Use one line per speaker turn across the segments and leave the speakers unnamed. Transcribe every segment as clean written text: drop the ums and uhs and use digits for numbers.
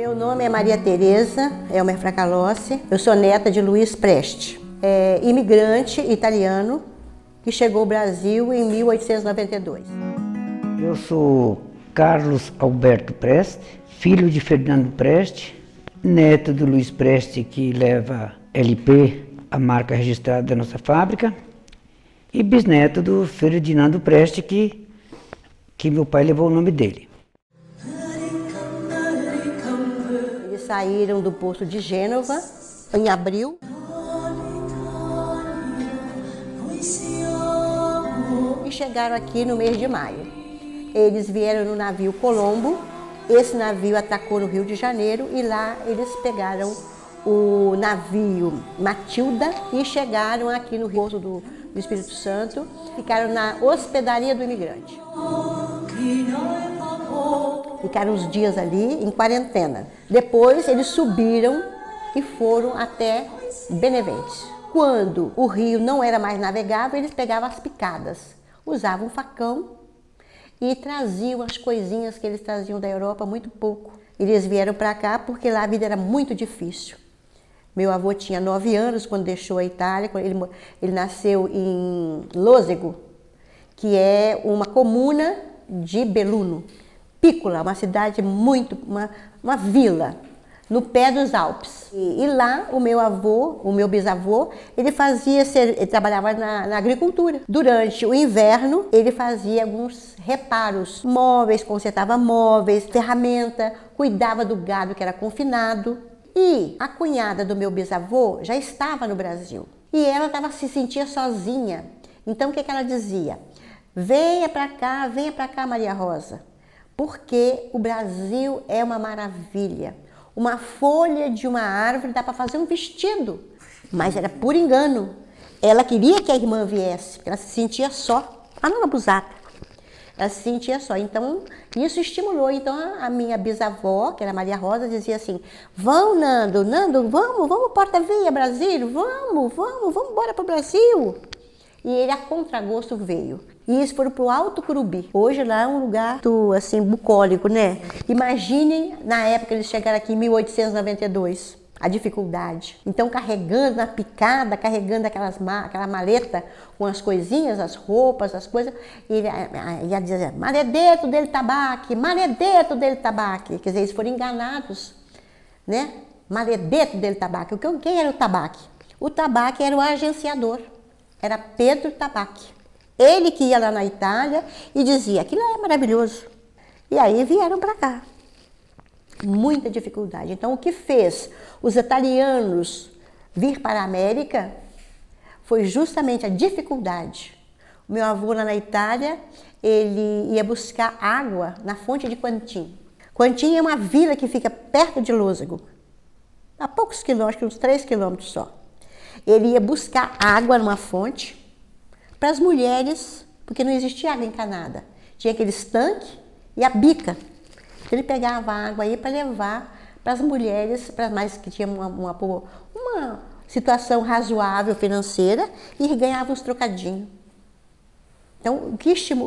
Meu nome é Maria Tereza Elmer Fracalossi, eu sou neta de Luiz Preste, imigrante italiano que chegou ao Brasil em 1892.
Eu sou Carlos Alberto Preste, filho de Ferdinando Preste, neto do Luiz Preste, que leva LP, a marca registrada da nossa fábrica, e bisneto do Ferdinando Preste, que meu pai levou o nome dele.
Eles saíram do porto de Gênova em abril. E chegaram aqui no mês de maio. Eles vieram no navio Colombo, esse navio atracou no Rio de Janeiro e lá eles pegaram o navio Matilda e chegaram aqui no Porto do Espírito Santo, ficaram na hospedaria do imigrante. Ficaram uns dias ali em quarentena. Depois eles subiram e foram até Benevente. Quando o rio não era mais navegável, eles pegavam as picadas, usavam um facão e traziam as coisinhas que eles traziam da Europa, muito pouco. Eles vieram para cá porque lá a vida era muito difícil. Meu avô tinha 9 anos quando deixou a Itália, ele nasceu em Losego, que é uma comuna de Belluno. Piccola, uma cidade uma vila, no pé dos Alpes. E lá o meu avô, o meu bisavô, ele trabalhava na agricultura. Durante o inverno, ele fazia alguns reparos, móveis, consertava móveis, ferramenta, cuidava do gado que era confinado. E a cunhada do meu bisavô já estava no Brasil. E ela se sentia sozinha. Então o que ela dizia? Venha para cá, Maria Rosa, porque o Brasil é uma maravilha. Uma folha de uma árvore dá para fazer um vestido. Mas era por engano. Ela queria que a irmã viesse, porque ela se sentia só. A Nona Busata. Ela se sentia só. Então, isso estimulou. Então, a minha bisavó, que era Maria Rosa, dizia assim: vamos, Nando, vamos Porta-Via, Brasil, vamos embora para o Brasil. E ele, a contragosto, veio. E eles foram para o Alto Curubi. Hoje lá é um lugar assim, bucólico, né? Imaginem, na época eles chegaram aqui em 1892, a dificuldade. Então, carregando na picada, carregando aquela maleta com as coisinhas, as roupas, as coisas, e ele ia dizer: maledetto del tabaco, maledetto del tabaco. Quer dizer, eles foram enganados, né? Maledetto del tabaco. Quem era o tabaco? O tabaco era o agenciador. Era Pedro Tabachi. Ele que ia lá na Itália e dizia: aquilo é maravilhoso. E aí vieram para cá. Muita dificuldade. Então, o que fez os italianos vir para a América foi justamente a dificuldade. O meu avô lá na Itália, ele ia buscar água na fonte de Quantin. Quantin é uma vila que fica perto de Losego, a poucos quilômetros, uns 3 quilômetros só. Ele ia buscar água numa fonte para as mulheres, porque não existia água encanada. Tinha aqueles tanques e a bica. Então, ele pegava a água aí para levar para as mulheres, para mais que tinham uma situação razoável financeira, e ganhavam uns trocadinhos. Então, o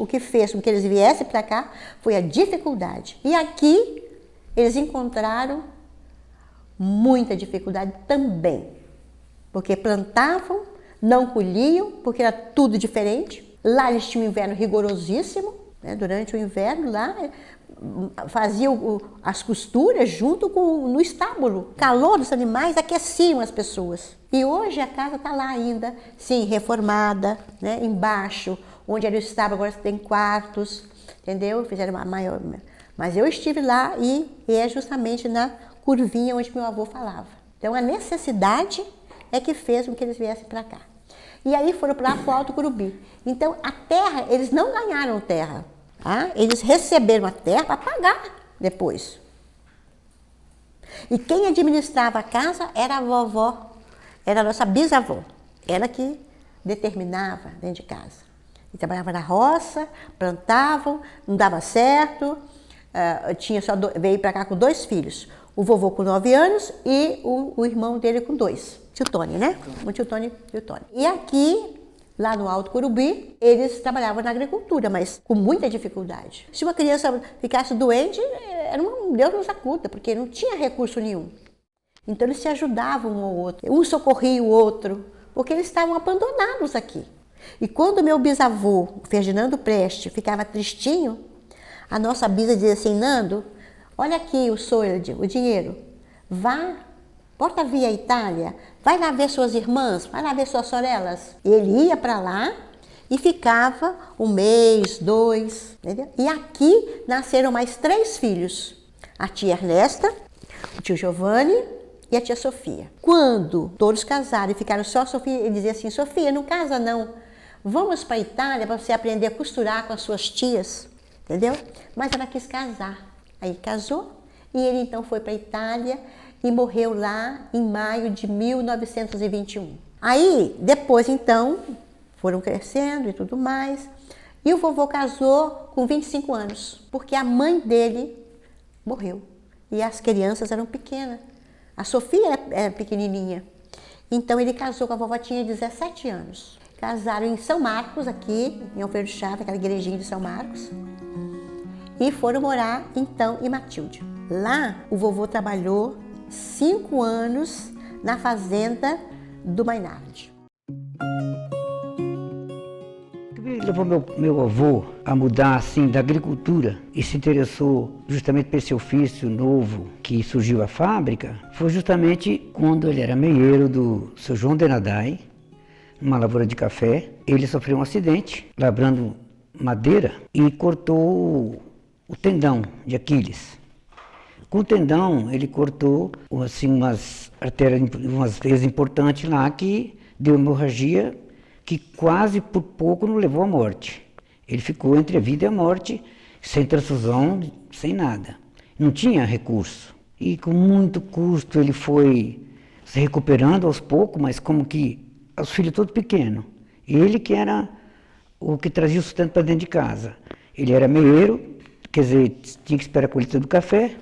que fez com que eles viessem para cá foi a dificuldade. E aqui eles encontraram muita dificuldade também. Porque plantavam, não colhiam, porque era tudo diferente. Lá eles tinham um inverno rigorosíssimo, né? Durante o inverno lá faziam as costuras junto no estábulo. O calor dos animais aqueciam as pessoas. E hoje a casa está lá ainda, sim, reformada, né? Embaixo, onde era o estábulo, agora tem quartos, entendeu? Fizeram uma maior. Mas eu estive lá e é justamente na curvinha onde meu avô falava. Então a necessidade é que fez com que eles viessem para cá. E aí foram para o Alto Curubi. Então, a terra, eles não ganharam terra. Tá? Eles receberam a terra para pagar depois. E quem administrava a casa era a vovó, era a nossa bisavó. Ela que determinava dentro de casa. E trabalhava na roça, plantavam, não dava certo. Veio para cá com 2 filhos. O vovô com 9 anos e o irmão dele com 2. Tio Tony, né? O tio Tony e o Tony. E aqui Lá no Alto Curubi, eles trabalhavam na agricultura, mas com muita dificuldade. Se uma criança ficasse doente, era um Deus nos acuda, porque não tinha recurso nenhum. Então eles se ajudavam um ao outro, um socorria o outro, porque eles estavam abandonados aqui. E quando meu bisavô, Ferdinando Preste, ficava tristinho, a nossa bisa dizia assim: Nando, olha aqui o solde, o dinheiro, vá, porta via Itália, vai lá ver suas irmãs, vai lá ver suas sorelas. E ele ia para lá e ficava 1 mês, 2, entendeu? E aqui nasceram mais 3 filhos, a tia Ernesta, o tio Giovanni e a tia Sofia. Quando todos casaram e ficaram só a Sofia, ele dizia assim: Sofia, não casa não, vamos para a Itália para você aprender a costurar com as suas tias, entendeu? Mas ela quis casar, aí casou e ele então foi para a Itália e morreu lá em maio de 1921. Aí, depois então, foram crescendo e tudo mais, e o vovô casou com 25 anos, porque a mãe dele morreu e as crianças eram pequenas. A Sofia era pequenininha, então ele casou com a vovó, tinha 17 anos. Casaram em São Marcos, aqui em Alfredo Chaves, aquela igrejinha de São Marcos, e foram morar então em Matilde. Lá o vovô trabalhou 5 anos na fazenda do Mainardi.
O que levou meu avô a mudar assim da agricultura e se interessou justamente por esse ofício novo que surgiu a fábrica, foi justamente quando ele era meieiro do seu João Denadai, numa lavoura de café. Ele sofreu um acidente lavrando madeira e cortou o tendão de Aquiles. Com o tendão, ele cortou assim, umas artérias, umas veias importantes lá que deu hemorragia que quase por pouco não levou à morte. Ele ficou entre a vida e a morte, sem transfusão, sem nada. Não tinha recurso. E com muito custo ele foi se recuperando aos poucos, mas como que os filhos todos pequenos. Ele que era o que trazia o sustento para dentro de casa. Ele era meieiro, quer dizer, tinha que esperar a colheita do café,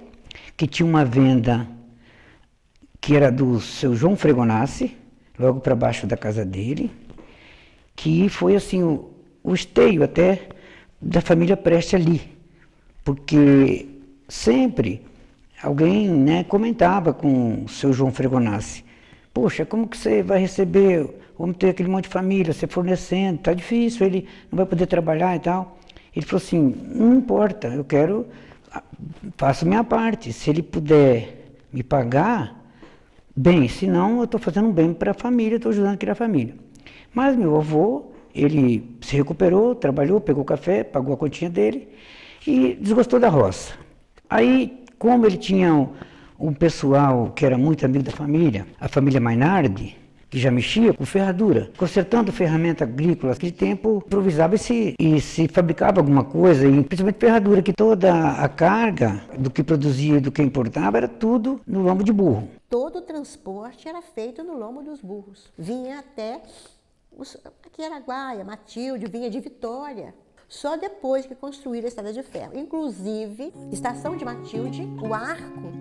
que tinha uma venda que era do seu João Fregonassi, logo para baixo da casa dele, que foi assim o esteio até da família Preste ali, porque sempre alguém, né, comentava com o seu João Fregonassi: poxa, como que você vai receber, vamos ter aquele monte de família, você fornecendo, tá difícil, ele não vai poder trabalhar e tal. Ele falou assim: não importa, eu quero, faço minha parte, se ele puder me pagar, bem, senão eu estou fazendo um bem para a família, estou ajudando a criar a família. Mas meu avô, ele se recuperou, trabalhou, pegou café, pagou a continha dele e desgostou da roça. Aí, como ele tinha um pessoal que era muito amigo da família, a família Mainardi, que já mexia com ferradura, consertando ferramenta agrícola. Naquele tempo improvisava e se fabricava alguma coisa, e principalmente ferradura, que toda a carga do que produzia e do que importava era tudo no lombo de burro.
Todo o transporte era feito no lombo dos burros. Vinha até aqui Araguaia, Matilde, vinha de Vitória. Só depois que construíram a estrada de ferro. Inclusive, estação de Matilde, o arco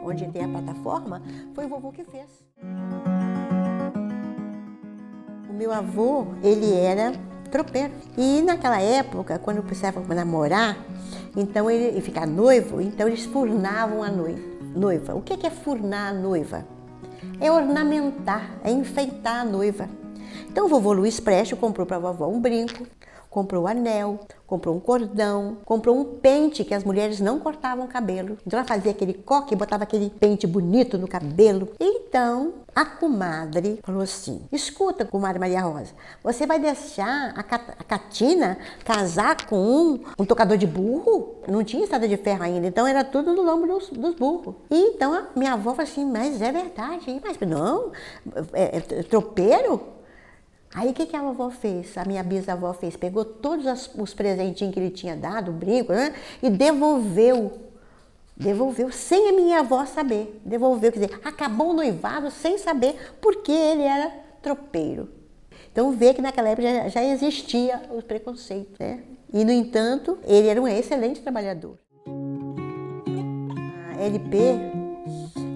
onde tem a plataforma, foi o vovô que fez. O meu avô, ele era tropeiro. E naquela época, quando precisava namorar, então ele ficar noivo, então eles furnavam a noiva. O que é furnar a noiva? É ornamentar, é enfeitar a noiva. Então o vovô Luiz Preste comprou para a vovó um brinco, comprou um anel, comprou um cordão, comprou um pente, que as mulheres não cortavam o cabelo. Então ela fazia aquele coque e botava aquele pente bonito no cabelo. Então a comadre falou assim: escuta, comadre Maria Rosa, você vai deixar a Catina casar com um tocador de burro? Não tinha estrada de ferro ainda, então era tudo no lombo dos burros. E então a minha avó falou assim: mas é verdade, mas não, é tropeiro? Aí o que a vovó fez? A minha bisavó fez, pegou todos os presentinhos que ele tinha dado, o brinco, né, e devolveu sem a minha avó saber, devolveu, quer dizer, acabou o noivado sem saber porque ele era tropeiro. Então vê que naquela época já existia o preconceito, né? E no entanto, ele era um excelente trabalhador. A LP,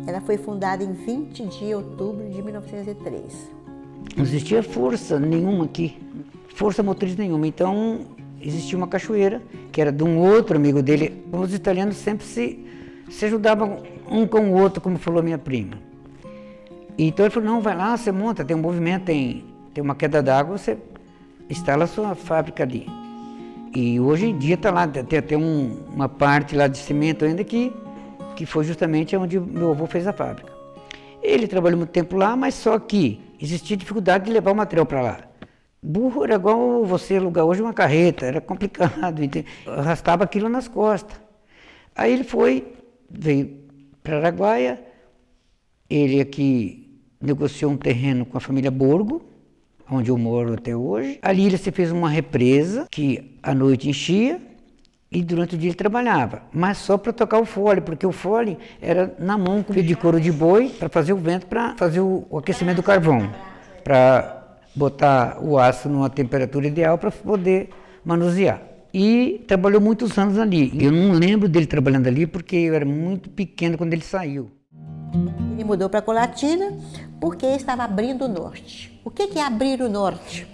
ela foi fundada em 20 de outubro de 1903.
Não existia força nenhuma aqui força motriz nenhuma. Então, existia uma cachoeira, que era de um outro amigo dele. Os italianos sempre se ajudavam um com o outro, como falou minha prima. Então ele falou, não, vai lá, você monta, tem um movimento, tem uma queda d'água, você instala a sua fábrica ali. E hoje em dia está lá, tem até uma parte lá de cimento ainda que foi justamente onde meu avô fez a fábrica. Ele trabalhou muito tempo lá, mas só que existia dificuldade de levar o material para lá. Burro era igual você alugar hoje uma carreta, era complicado, arrastava aquilo nas costas. Aí ele veio para Araguaia, ele aqui negociou um terreno com a família Borgo, onde eu moro até hoje. Ali ele se fez uma represa que à noite enchia e durante o dia ele trabalhava, mas só para tocar o fole, porque o fole era na mão com de couro de boi para fazer o vento, para fazer o aquecimento do carvão, para botar o aço numa temperatura ideal para poder manusear. E trabalhou muitos anos ali. Eu não lembro dele trabalhando ali porque eu era muito pequeno quando ele saiu.
Ele mudou para Colatina porque estava abrindo o norte. O que é abrir o norte?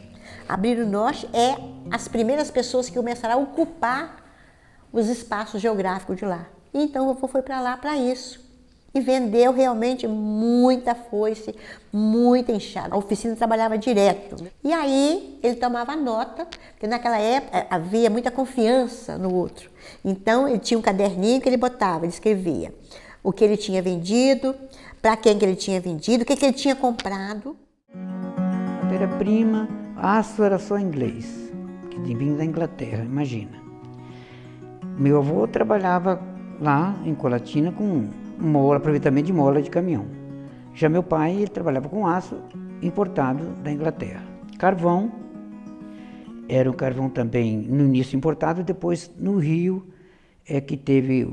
Abrir o norte é as primeiras pessoas que começaram a ocupar os espaços geográficos de lá. Então o avô foi para lá para isso. E vendeu realmente muita foice, muita enxada. A oficina trabalhava direto. E aí ele tomava nota, porque naquela época havia muita confiança no outro. Então ele tinha um caderninho que ele botava, ele escrevia o que ele tinha vendido, para quem que ele tinha vendido, o que ele tinha comprado.
Matéria-prima, aço era só inglês, que vinha da Inglaterra, imagina. Meu avô trabalhava lá em Colatina com aproveitamento de mola de caminhão. Já meu pai, ele trabalhava com aço importado da Inglaterra. Carvão, era um carvão também no início importado, depois no Rio é que teve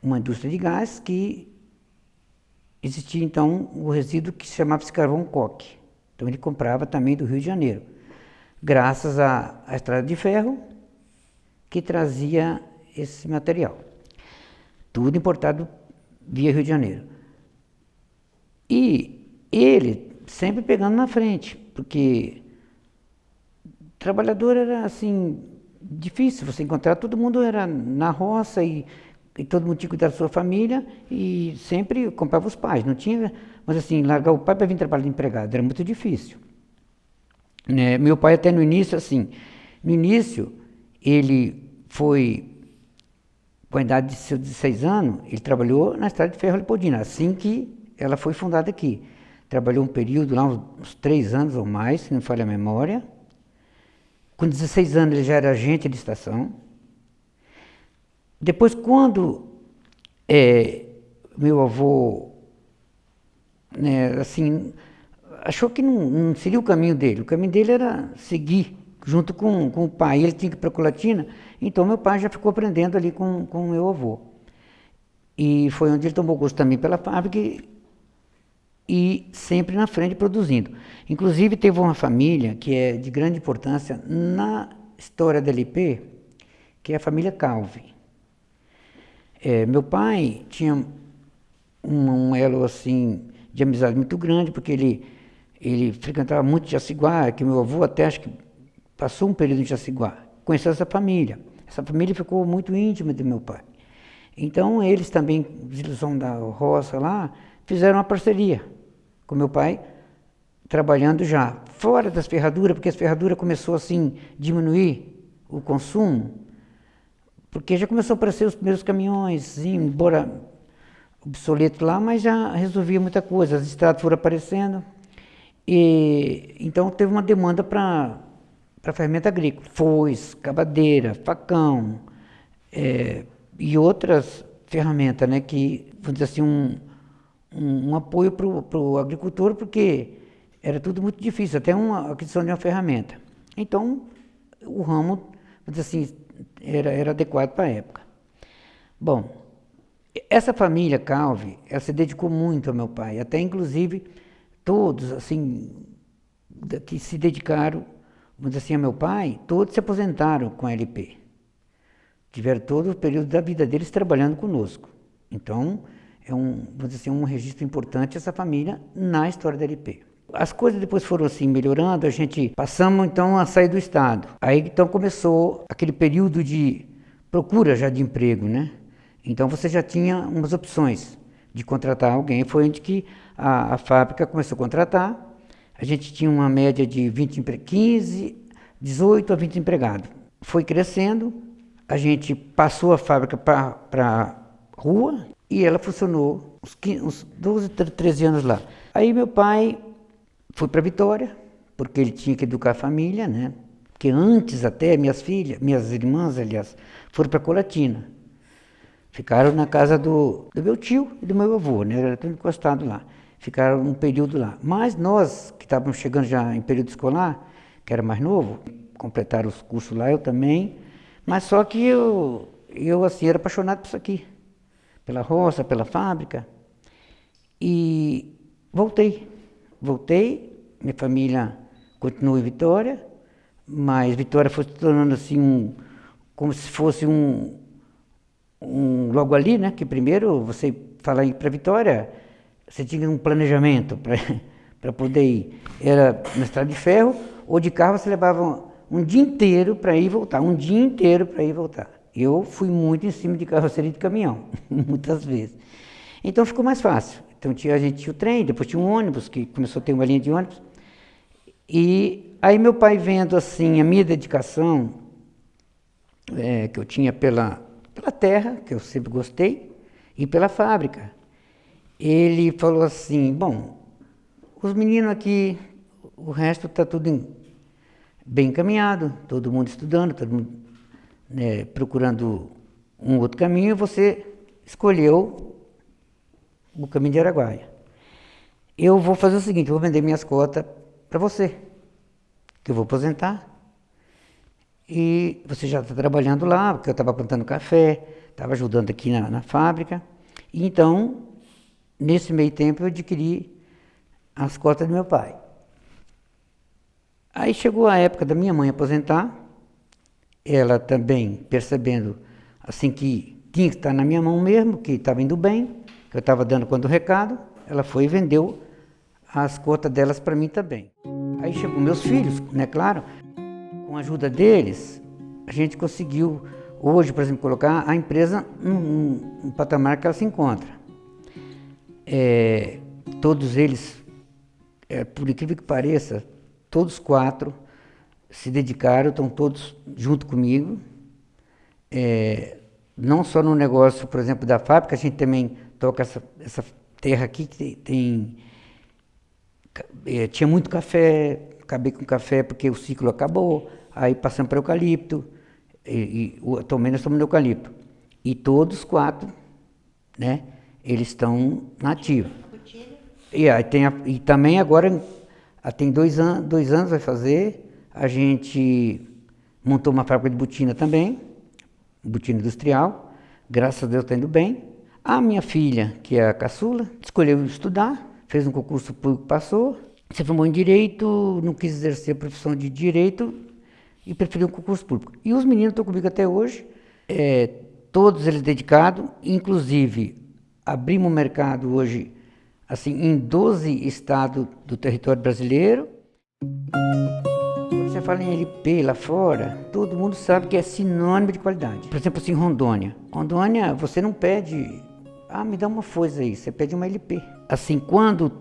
uma indústria de gás que existia então o resíduo que se chamava-se carvão coque. Então ele comprava também do Rio de Janeiro, graças à estrada de ferro que trazia esse material. Tudo importado via Rio de Janeiro. E ele sempre pegando na frente, porque trabalhador era assim, difícil você encontrar, todo mundo era na roça e todo mundo tinha que cuidar da sua família e sempre comprava os pais, não tinha, mas assim, largar o pai para vir trabalhar de empregado era muito difícil. Né? Meu pai até no início, ele foi, com a idade de seus 16 anos, ele trabalhou na Estrada de Ferro Leopoldina, assim que ela foi fundada aqui. Trabalhou um período lá, uns 3 anos ou mais, se não falha a memória. Com 16 anos ele já era agente de estação. Depois, quando meu avô, né, assim, achou que não seria o caminho dele era seguir junto com o pai, ele tinha que ir para Colatina, então meu pai já ficou aprendendo ali com o meu avô. E foi onde ele tomou gosto também pela fábrica e sempre na frente produzindo. Inclusive teve uma família que é de grande importância na história da LP, que é a família Calvi. Meu pai tinha um elo assim de amizade muito grande, porque ele frequentava muito Jaciguá, que meu avô até acho que passou um período em Jaciguá, conheceu essa família. Essa família ficou muito íntima de meu pai. Então eles também, desilusão da roça lá, fizeram uma parceria com meu pai, trabalhando já fora das ferraduras, porque as ferraduras começou assim diminuir o consumo, porque já começou a aparecer os primeiros caminhões, embora obsoleto lá, mas já resolvia muita coisa, as estradas foram aparecendo, e então teve uma demanda para ferramenta agrícola, foice, cavadeira, facão, e outras ferramentas, né, que, vamos dizer assim, um apoio para o agricultor, porque era tudo muito difícil, até a aquisição de uma ferramenta. Então, o ramo, vamos dizer assim, era adequado para a época. Bom, essa família Calvi, ela se dedicou muito ao meu pai, até inclusive todos, assim, que se dedicaram, vamos dizer assim, ao meu pai, todos se aposentaram com a LP. Tiveram todo o período da vida deles trabalhando conosco. Então, vamos dizer assim, um registro importante essa família na história da LP. As coisas depois foram assim melhorando, a gente passamos então a sair do estado. Aí então começou aquele período de procura já de emprego, né? Então você já tinha umas opções de contratar alguém. Foi onde que a fábrica começou a contratar. A gente tinha uma média de 18 a 20 empregados. Foi crescendo, a gente passou a fábrica para a rua e ela funcionou uns 12, 13 anos lá. Aí meu pai foi para Vitória, porque ele tinha que educar a família, né? Porque antes até minhas irmãs, aliás, foram para Colatina. Ficaram na casa do meu tio e do meu avô, né? Era tudo encostado lá. Ficaram um período lá. Mas nós, que estávamos chegando já em período escolar, que era mais novo, completaram os cursos lá, eu também. Mas só que eu assim, era apaixonado por isso aqui. Pela roça, pela fábrica. E voltei, minha família continuou em Vitória, mas Vitória foi se tornando assim, como se fosse logo ali, né? Que primeiro você falar ir para Vitória, você tinha um planejamento para poder ir. Era na estrada de ferro, ou de carro você levava um dia inteiro para ir e voltar, Eu fui muito em cima de carroceria de caminhão, muitas vezes. Então ficou mais fácil. Então a gente tinha o trem, depois tinha um ônibus, que começou a ter uma linha de ônibus. E aí meu pai vendo assim a minha dedicação, que eu tinha pela terra, que eu sempre gostei, e pela fábrica. Ele falou assim, bom, os meninos aqui, o resto está tudo bem encaminhado, todo mundo estudando, todo mundo procurando um outro caminho, e você escolheu o caminho de Araguaia. Eu vou fazer o seguinte, eu vou vender minhas cotas para você, que eu vou aposentar, e você já está trabalhando lá, porque eu estava plantando café, estava ajudando aqui na fábrica, e então, nesse meio tempo, eu adquiri as cotas do meu pai. Aí chegou a época da minha mãe aposentar, ela também percebendo assim que tinha que estar na minha mão mesmo, que estava indo bem, que eu estava dando quando o recado, ela foi e vendeu as cotas delas para mim também. Aí chegou meus filhos, né, claro, com a ajuda deles, a gente conseguiu hoje, por exemplo, colocar a empresa num patamar que ela se encontra. Todos eles, por incrível que pareça, todos 4 se dedicaram, estão todos junto comigo. Não só no negócio, por exemplo, da fábrica, a gente também toca essa terra aqui que tinha muito café, acabei com café porque o ciclo acabou, aí passamos para eucalipto, atualmente nós estamos no eucalipto. E todos 4, né, eles estão na ativa. E também agora, tem 2 anos vai fazer, a gente montou uma fábrica de botina também, botina industrial, graças a Deus está indo bem. A minha filha, que é a caçula, escolheu estudar, fez um concurso público, passou, se formou em Direito, não quis exercer a profissão de Direito e preferiu um concurso público. E os meninos estão comigo até hoje, todos eles dedicados, inclusive abrimos o mercado hoje assim, em 12 estados do território brasileiro. Quando você fala em LP lá fora, todo mundo sabe que é sinônimo de qualidade. Por exemplo, assim, Rondônia. Rondônia, você não pede, me dá uma foice aí, você pede uma LP. Assim, quando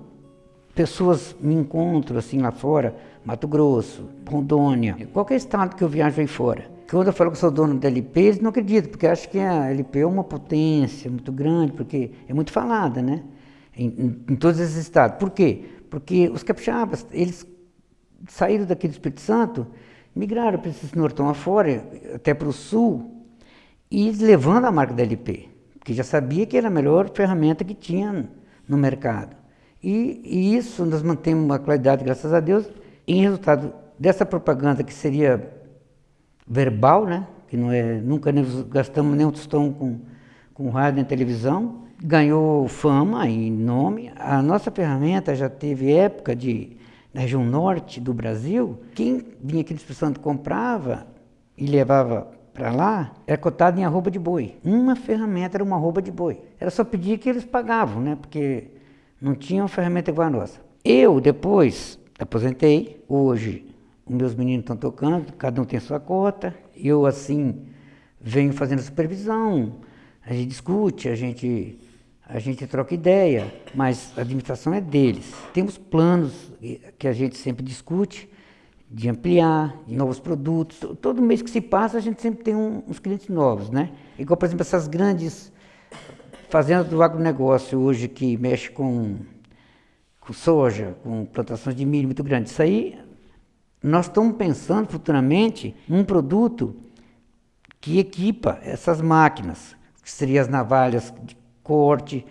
pessoas me encontram assim lá fora, Mato Grosso, Rondônia, qualquer estado que eu viajo aí fora, quando eu falo que sou dono da LP, eles não acreditam, porque acham que a LP é uma potência muito grande, porque é muito falada, né? Em todos esses estados. Por quê? Porque os capixabas, eles saíram daqui do Espírito Santo, migraram para esse nortão afora, até para o sul, e levando a marca da LP, porque já sabia que era a melhor ferramenta que tinha no mercado. E isso nós mantemos uma qualidade, graças a Deus, em resultado dessa propaganda que seria verbal, né? Que não é, nunca gastamos nem um tostão com rádio nem televisão, ganhou fama e nome. A nossa ferramenta já teve época na região norte do Brasil, quem vinha aqui do Espírito Santo comprava e levava para lá, era cotado em arroba de boi. Uma ferramenta era uma arroba de boi. Era só pedir que eles pagavam, né? Porque não tinha uma ferramenta igual a nossa. Eu, depois, aposentei. Hoje, os meus meninos estão tocando, cada um tem sua cota. Eu, assim, venho fazendo supervisão, a gente discute, a gente troca ideia, mas a administração é deles. Temos planos que a gente sempre discute, de ampliar, de novos produtos. Todo mês que se passa, a gente sempre tem uns clientes novos, né? Igual, por exemplo, essas grandes fazendas do agronegócio hoje que mexe com soja, com plantações de milho muito grandes. Isso aí, nós estamos pensando futuramente num produto que equipa essas máquinas, que seriam as navalhas de corte,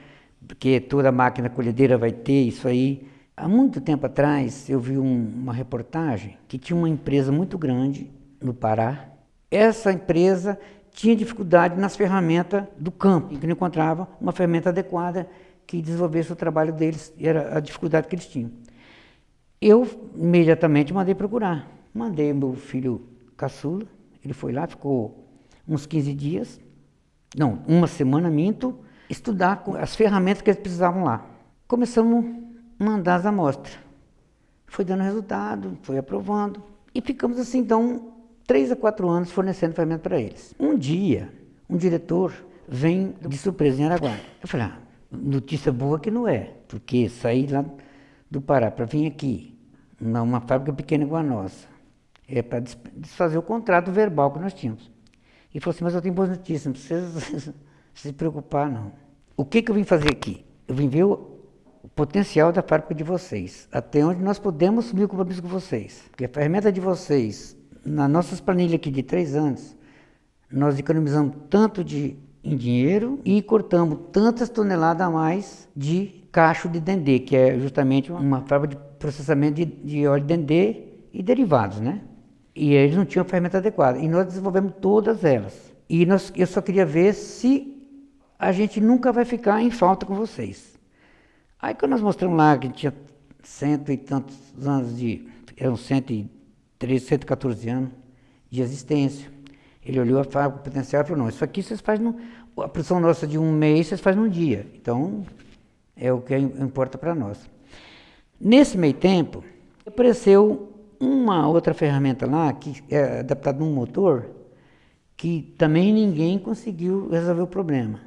porque toda máquina colhedeira vai ter isso aí. Há muito tempo atrás, eu vi uma reportagem que tinha uma empresa muito grande no Pará. Essa empresa tinha dificuldade nas ferramentas do campo, que não encontrava uma ferramenta adequada que desenvolvesse o trabalho deles, era a dificuldade que eles tinham. Eu imediatamente mandei procurar. Mandei meu filho caçula, ele foi lá, ficou uns 15 dias, não, uma semana, minto, estudar as ferramentas que eles precisavam lá. Começamos a mandar as amostras. Foi dando resultado, foi aprovando, e ficamos assim, então, 3 a 4 anos fornecendo ferramenta para eles. Um dia, um diretor vem de surpresa em Araguaia. Eu falei, notícia boa que não é, porque sair lá do Pará para vir aqui, numa fábrica pequena igual a nossa, é para desfazer o contrato verbal que nós tínhamos. E falou assim, mas eu tenho boas notícias, não precisa se preocupar não. O que eu vim fazer aqui? Eu vim ver o potencial da fábrica de vocês, até onde nós podemos assumir o compromisso com vocês. Porque a ferramenta de vocês, nas nossas planilhas aqui de 3 anos, nós economizamos tanto em dinheiro e cortamos tantas toneladas a mais de cacho de dendê, que é justamente uma fábrica de processamento de óleo de dendê e derivados, né? E eles não tinham a ferramenta adequada. E nós desenvolvemos todas elas. E eu só queria ver se a gente nunca vai ficar em falta com vocês. Aí quando nós mostramos lá que tinha 100 e tantos anos eram 113, 114 anos de existência. Ele olhou a fábrica, o potencial e falou, não, isso aqui vocês fazem, a produção nossa de um mês vocês fazem num dia. Então, é o que importa para nós. Nesse meio tempo, apareceu uma outra ferramenta lá, que é adaptada num motor, que também ninguém conseguiu resolver o problema.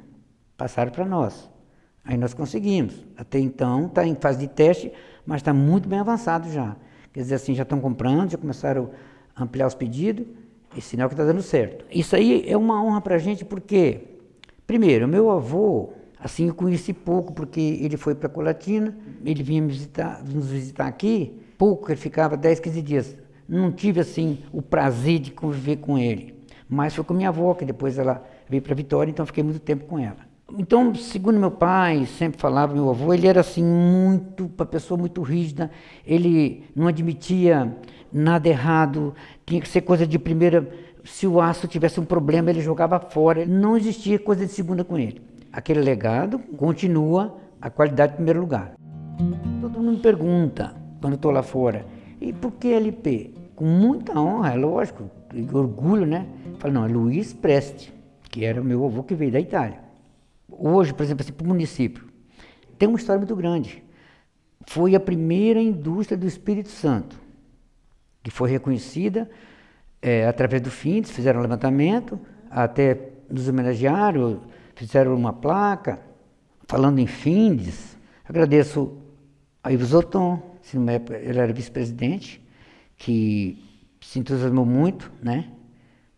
Passaram para nós. Aí nós conseguimos. Até então, está em fase de teste, mas está muito bem avançado já. Quer dizer assim, já estão comprando, já começaram a ampliar os pedidos, é sinal que está dando certo. Isso aí é uma honra para a gente, porque, primeiro, meu avô, assim, eu conheci pouco, porque ele foi para Colatina, ele vinha nos visitar aqui, pouco, ele ficava 10, 15 dias. Não tive, assim, o prazer de conviver com ele. Mas foi com minha avó, que depois ela veio para Vitória, então fiquei muito tempo com ela. Então, segundo meu pai, sempre falava, meu avô, ele era assim, uma pessoa muito rígida, ele não admitia nada errado, tinha que ser coisa de primeira, se o aço tivesse um problema, ele jogava fora, não existia coisa de segunda com ele. Aquele legado continua a qualidade em primeiro lugar. Todo mundo me pergunta, quando eu estou lá fora, e por que LP? Com muita honra, é lógico, orgulho, né? Eu falo, não, é Luiz Preste, que era o meu avô que veio da Itália. Hoje, por exemplo, assim, para o município, tem uma história muito grande. Foi a primeira indústria do Espírito Santo, que foi reconhecida através do FINDES, fizeram um levantamento, até nos homenagearam, fizeram uma placa, falando em FINDES. Agradeço a Ivo Zoton, ele era vice-presidente, que se entusiasmou muito, né,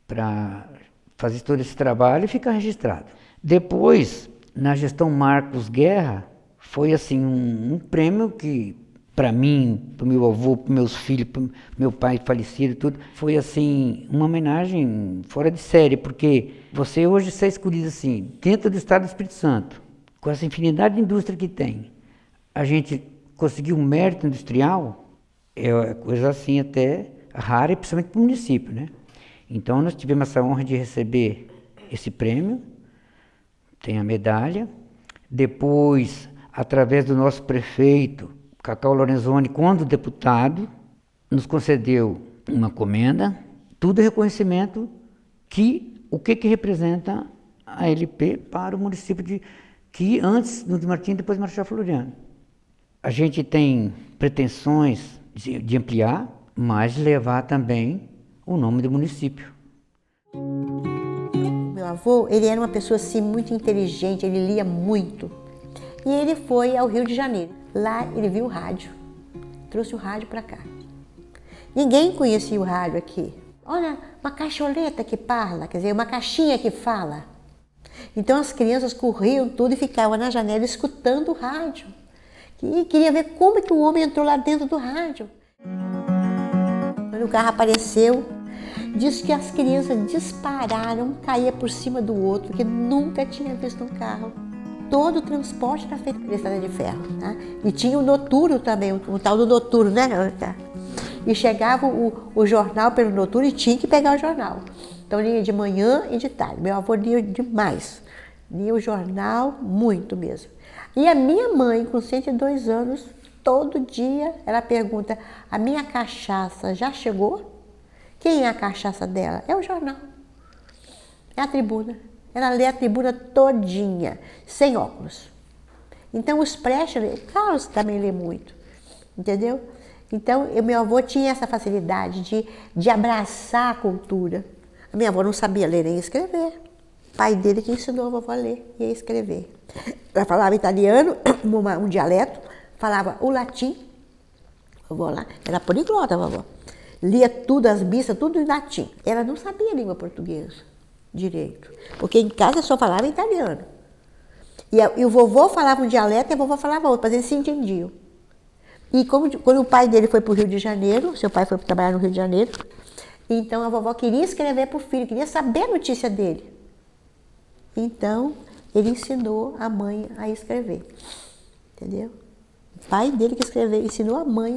para fazer todo esse trabalho e ficar registrado. Depois, na gestão Marcos Guerra, foi assim um prêmio que, para mim, para o meu avô, para meus filhos, para meu pai falecido, tudo, foi assim uma homenagem fora de série, porque você hoje ser escolhido assim, dentro do estado do Espírito Santo, com essa infinidade de indústria que tem, a gente conseguir um mérito industrial, é coisa assim até rara, principalmente para o município, né? Então nós tivemos essa honra de receber esse prêmio, tem a medalha. Depois, através do nosso prefeito, Cacau Lorenzoni, quando deputado, nos concedeu uma comenda, tudo reconhecimento o que representa a LP para o município que antes no de Martim, depois Marechal Floriano. A gente tem pretensões de ampliar, mas levar também o nome do município.
Meu avô, ele era uma pessoa assim muito inteligente, ele lia muito. E ele foi ao Rio de Janeiro. Lá ele viu o rádio, trouxe o rádio para cá. Ninguém conhecia o rádio aqui. Olha, uma caixoleta que fala, quer dizer, uma caixinha que fala. Então as crianças corriam tudo e ficavam na janela escutando o rádio. E queria ver como é que o homem entrou lá dentro do rádio. Quando o carro apareceu, disse que as crianças dispararam, caía por cima do outro, porque nunca tinha visto um carro. Todo o transporte era feito pela estrada de ferro. Tá? E tinha o noturno também, o tal do noturno, né? E chegava o jornal pelo noturno e tinha que pegar o jornal. Então lia de manhã e de tarde. Meu avô lia demais. Lia o jornal muito mesmo. E a minha mãe, com 102 anos, todo dia ela pergunta: a minha cachaça já chegou? Quem é a cachaça dela? É o jornal. É a tribuna. Ela lê a tribuna todinha, sem óculos. Então os Prestes, Carlos também lê muito, entendeu? Então meu avô tinha essa facilidade de abraçar a cultura. A minha avó não sabia ler nem escrever. O pai dele que ensinou a vovó a ler e a escrever. Ela falava italiano, um dialeto, falava o latim. A vovó lá era poliglota, a vovó. Lia tudo, as missas, tudo em latim. Ela não sabia língua portuguesa direito, porque em casa só falava italiano. E o vovô falava um dialeto e a vovó falava outro, mas eles se entendiam. E quando o pai dele foi para o Rio de Janeiro, seu pai foi trabalhar no Rio de Janeiro, então a vovó queria escrever para o filho, queria saber a notícia dele. Então ele ensinou a mãe a escrever, entendeu? O pai dele que escreveu, ensinou a mãe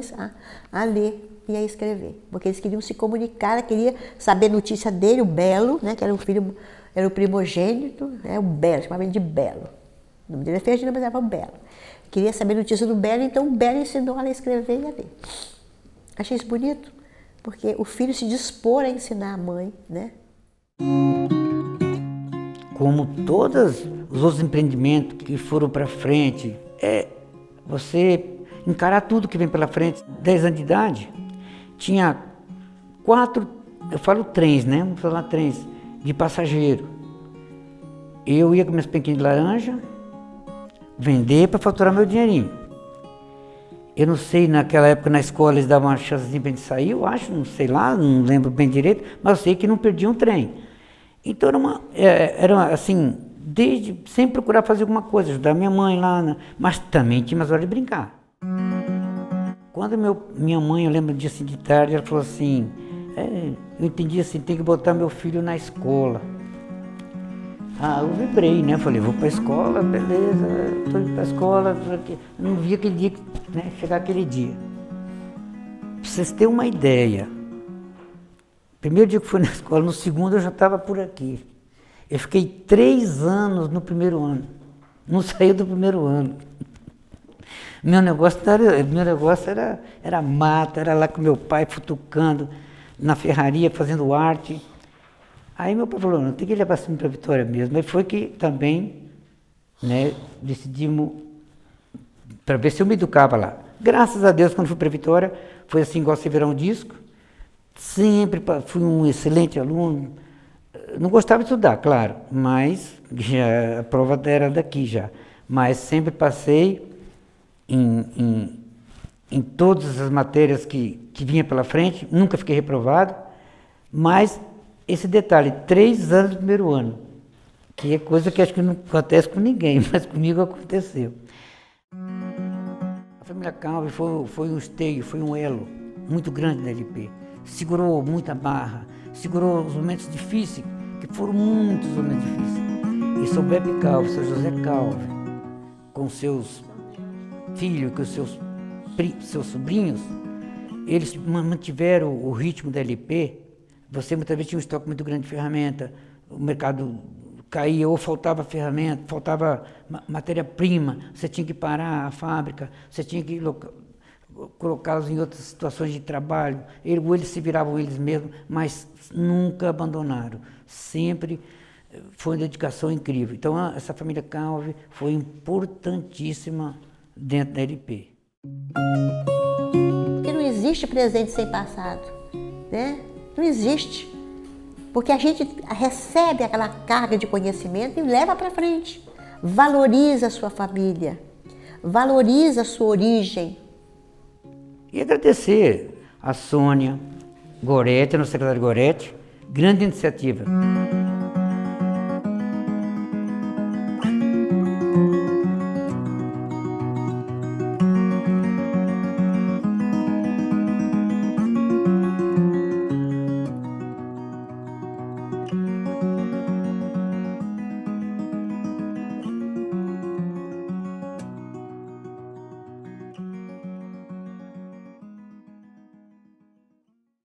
a ler e a escrever, porque eles queriam se comunicar, ela queria saber a notícia dele, o Belo, né, que era o filho, era o primogênito, né, o Belo, chamava ele de Belo. O nome dele é Ferdinando, mas era o Belo. Queria saber a notícia do Belo, então o Belo ensinou ela a escrever e a ler. Achei isso bonito, porque o filho se dispor a ensinar a mãe, né?
Como todos os outros empreendimentos que foram para frente, você encarar tudo que vem pela frente. 10 anos de idade, tinha 4, eu falo trens, né? Vamos falar trens, de passageiro. Eu ia com minhas penquinhas de laranja, vender para faturar meu dinheirinho. Eu não sei, naquela época na escola eles davam uma chancezinha para a gente sair, eu acho, não sei lá, não lembro bem direito, mas eu sei que não perdia um trem. Então era assim, desde sempre procurar fazer alguma coisa, ajudar minha mãe lá, mas também tinha umas horas de brincar. Quando minha mãe, eu lembro um dia assim de tarde, ela falou assim, eu entendi assim, tem que botar meu filho na escola. Eu vibrei, né? Falei, vou para a escola, beleza, estou indo para a escola. Eu não vi aquele dia, né? Chegar aquele dia. Para vocês terem uma ideia, primeiro dia que fui na escola, no segundo eu já estava por aqui. Eu fiquei 3 anos no primeiro ano, não saí do primeiro ano. Meu negócio era mata, era lá com meu pai futucando na ferraria, fazendo arte. Aí meu pai falou, não, tem que levar assim para Vitória mesmo. Aí foi que também, né, decidimos para ver se eu me educava lá. Graças a Deus, quando fui para Vitória, foi assim, igual você virar um disco. Sempre fui um excelente aluno. Não gostava de estudar, claro, mas já, a prova era daqui já. Mas sempre passei em todas as matérias que vinha pela frente, nunca fiquei reprovado, mas esse detalhe, 3 anos do primeiro ano, que é coisa que acho que não acontece com ninguém, mas comigo aconteceu. A família Calvi foi um esteio, foi um elo muito grande da LP. Segurou muita barra, segurou os momentos difíceis, que foram muitos momentos difíceis. E seu Beppe Calvi, seu José Calvi, com seus filhos, com seus sobrinhos, eles mantiveram o ritmo da LP. Você muitas vezes tinha um estoque muito grande de ferramenta, o mercado caía ou faltava ferramenta, faltava matéria-prima, você tinha que parar a fábrica, você tinha que colocá-los em outras situações de trabalho, ou eles se viravam eles mesmos, mas nunca abandonaram, sempre foi uma dedicação incrível. Então essa família Calvi foi importantíssima dentro da LP.
Porque não existe presente sem passado, né? Não existe. Porque a gente recebe aquela carga de conhecimento e leva para frente. Valoriza a sua família, valoriza a sua origem.
E agradecer a Sônia Gorete, a nossa secretária Gorete, grande iniciativa.